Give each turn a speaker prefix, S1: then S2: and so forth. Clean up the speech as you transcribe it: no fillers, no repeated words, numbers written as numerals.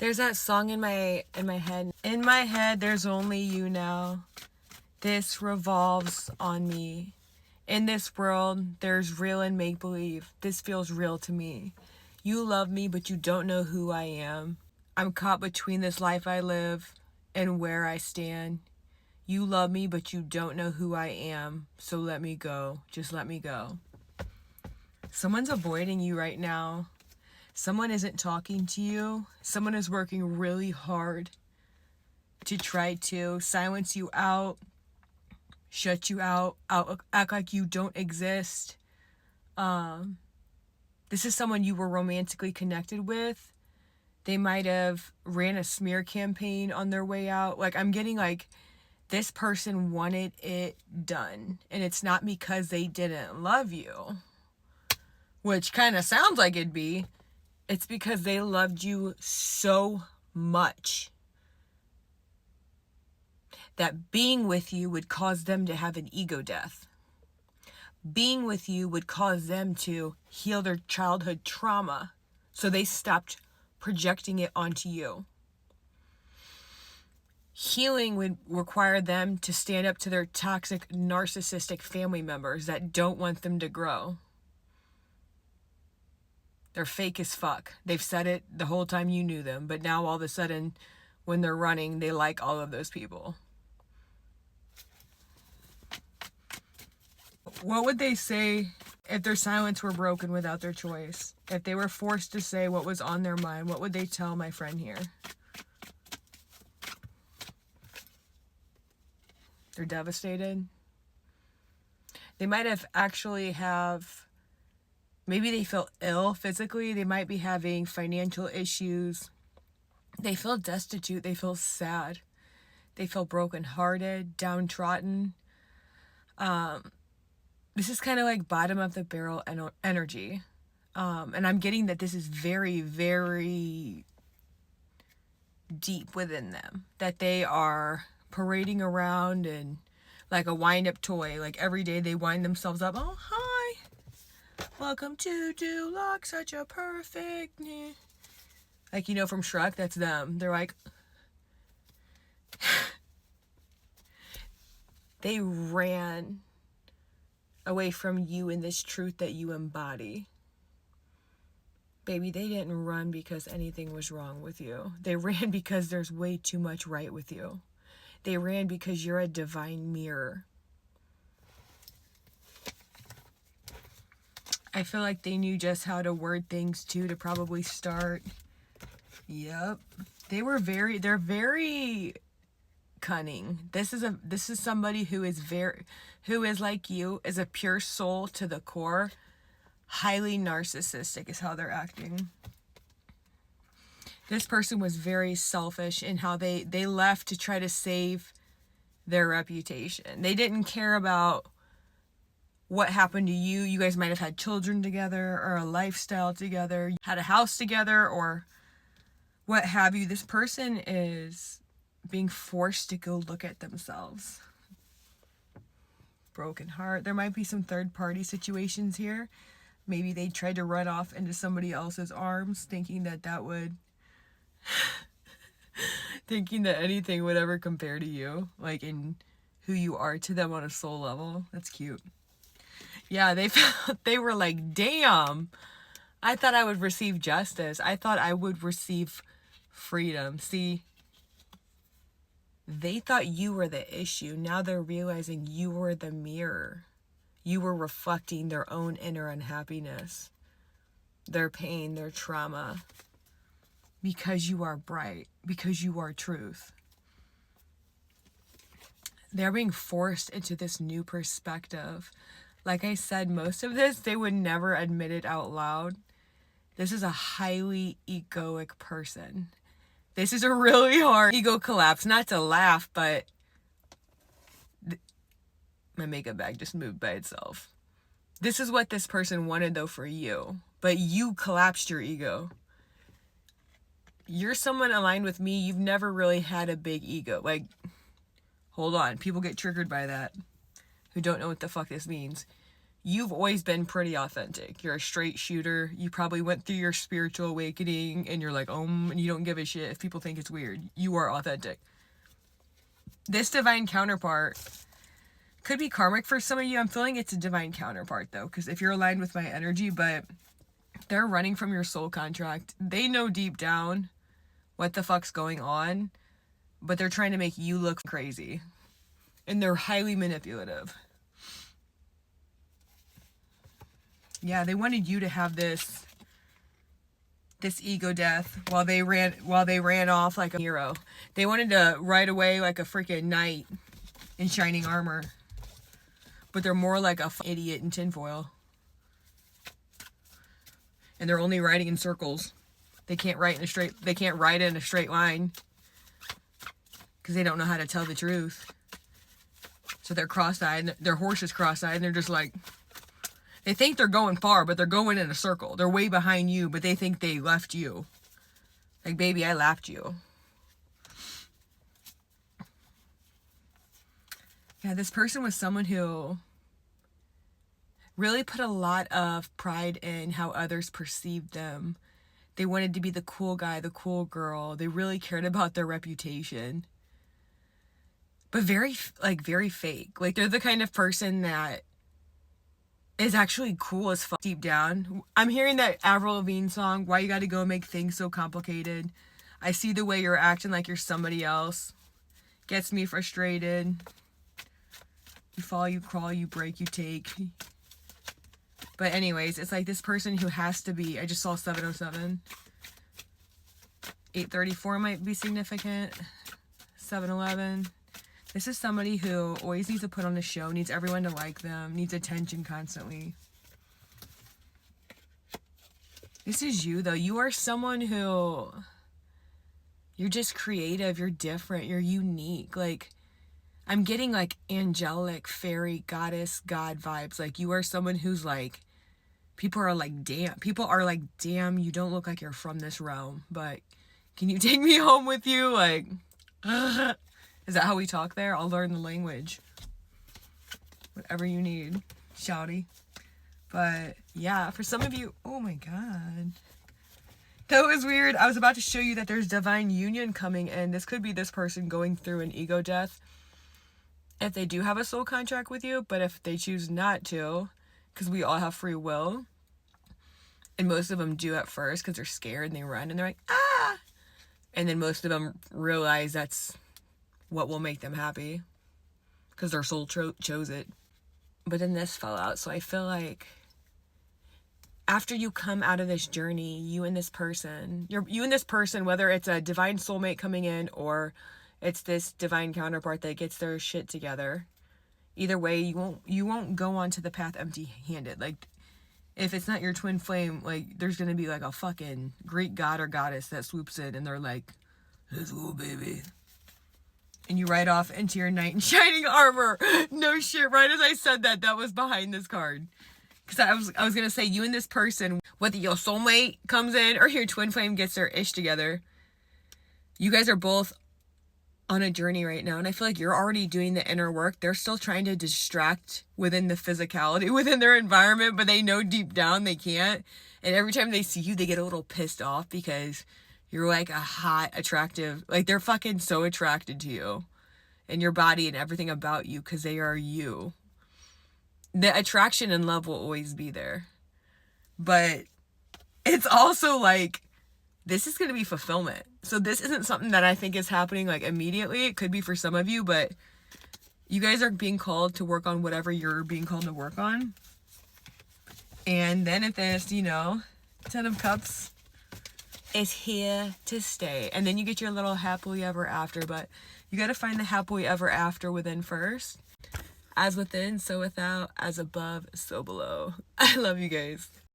S1: There's that song in my head. In my head, there's only you now. This revolves on me. In this world, there's real and make-believe. This feels real to me. You love me, but you don't know who I am. I'm caught between this life I live and where I stand. You love me, but you don't know who I am. So let me go. Just let me go. Someone's avoiding you right now. Someone isn't talking to you. Someone is working really hard to try to silence you out, shut you out, act like you don't exist. This is someone you were romantically connected with. They might have ran a smear campaign on their way out. Like, I'm getting like, this person wanted it done. And it's not because they didn't love you, which kind of sounds like it'd be. It's because they loved you so much that being with you would cause them to have an ego death. Being with you would cause them to heal their childhood trauma, so they stopped projecting it onto you. Healing would require them to stand up to their toxic, narcissistic family members that don't want them to grow. They're fake as fuck. They've said it the whole time you knew them, but now all of a sudden, when they're running, they like all of those people. What would they say if their silence were broken without their choice? If they were forced to say what was on their mind, what would they tell my friend here? They're devastated. They might have maybe they feel ill physically. They might be having financial issues. They feel destitute. They feel sad. They feel brokenhearted, downtrodden. This is kind of like bottom of the barrel energy. And I'm getting that this is very, very deep within them. That they are parading around and like a wind-up toy. Like every day they wind themselves up. Oh, hi. Welcome to Duloc, such a perfect... Like, you know, from Shrek, that's them. They're like... They ran away from you and this truth that you embody. Baby, they didn't run because anything was wrong with you. They ran because there's way too much right with you. They ran because you're a divine mirror. I feel like they knew just how to word things too to probably start. Yep. They're very cunning. This is somebody who is like you, is a pure soul to the core. Highly narcissistic is how they're acting. This person was very selfish in how they left to try to save their reputation. They didn't care about what happened to you. You guys might have had children together or a lifestyle together, had a house together or what have you. This person is being forced to go look at themselves. Broken heart. There might be some third party situations here. Maybe they tried to run off into somebody else's arms thinking that would thinking that anything would ever compare to you, like in who you are to them on a soul level. That's cute. Yeah, they were like, damn, I thought I would receive justice. I thought I would receive freedom. See, they thought you were the issue. Now they're realizing you were the mirror. You were reflecting their own inner unhappiness, their pain, their trauma, because you are bright, because you are truth. They're being forced into this new perspective. Like I said, most of this, they would never admit it out loud. This is a highly egoic person. This is a really hard ego collapse. Not to laugh, but my makeup bag just moved by itself. This is what this person wanted, though, for you. But you collapsed your ego. You're someone aligned with me. You've never really had a big ego. Like, hold on. People get triggered by that who don't know what the fuck this means. you've always been pretty authentic. You're a straight shooter. You probably went through your spiritual awakening and you're like, and you don't give a shit if people think it's weird. You are authentic. This divine counterpart could be karmic for some of you. I'm feeling it's a divine counterpart though, because if you're aligned with my energy, but they're running from your soul contract. They know deep down what the fuck's going on, but they're trying to make you look crazy. And they're highly manipulative. Yeah, they wanted you to have this ego death while they ran off like a hero. They wanted to ride away like a freaking knight in shining armor. But they're more like a idiot in tinfoil. And they're only riding in circles. They can't ride in a straight line. Because they don't know how to tell the truth. So they're cross-eyed, their horse is cross-eyed, and they're just like, they think they're going far, but they're going in a circle. They're way behind you, but they think they left you. Like, baby, I left you. Yeah, this person was someone who really put a lot of pride in how others perceived them. They wanted to be the cool guy, the cool girl. They really cared about their reputation. But very fake. Like, they're the kind of person that is actually cool as fuck deep down. I'm hearing that Avril Lavigne song, Why You Gotta Go Make Things So Complicated. I see the way you're acting like you're somebody else. Gets me frustrated. You fall, you crawl, you break, you take. But anyways, it's like this person who has to be, I just saw 707. 834 might be significant. 711. This is somebody who always needs to put on a show, needs everyone to like them, needs attention constantly. This is you, though. You are someone who, you're just creative, you're different, you're unique. Like, I'm getting like angelic, fairy, goddess, god vibes. Like, you are someone who's like, people are like, damn, you don't look like you're from this realm, but can you take me home with you? Like, is that how we talk there? I'll learn the language. Whatever you need, shouty. But yeah, for some of you, oh my god. That was weird. I was about to show you that there's divine union coming in. This could be this person going through an ego death. If they do have a soul contract with you, but if they choose not to, because we all have free will, and most of them do at first because they're scared and they run and they're like, ah! And then most of them realize that's what will make them happy because their soul chose it. But then this fell out. So I feel like after you come out of this journey, you and this person, whether it's a divine soulmate coming in or it's this divine counterpart that gets their shit together, either way, you won't go onto the path empty-handed. Like, if it's not your twin flame, like, there's gonna be like a fucking Greek god or goddess that swoops in and they're like, let's go, baby. And you ride off into your knight in shining armor. No shit, right as I said that was behind this card. Because I was gonna say, you and this person, whether your soulmate comes in or your twin flame gets their ish together, you guys are both on a journey right now. And I feel like you're already doing the inner work. They're still trying to distract within the physicality, within their environment, but they know deep down they can't. And every time they see you, they get a little pissed off because you're like a hot, attractive, like they're fucking so attracted to you and your body and everything about you because they are you. The attraction and love will always be there. But it's also like, this is going to be fulfillment. So this isn't something that I think is happening like immediately. It could be for some of you, but you guys are being called to work on whatever you're being called to work on. And then if there's, 10 of Cups is here to stay. And then you get your little happily ever after, but you got to find the happily ever after within first. As within, so without, as above, so below. I love you guys.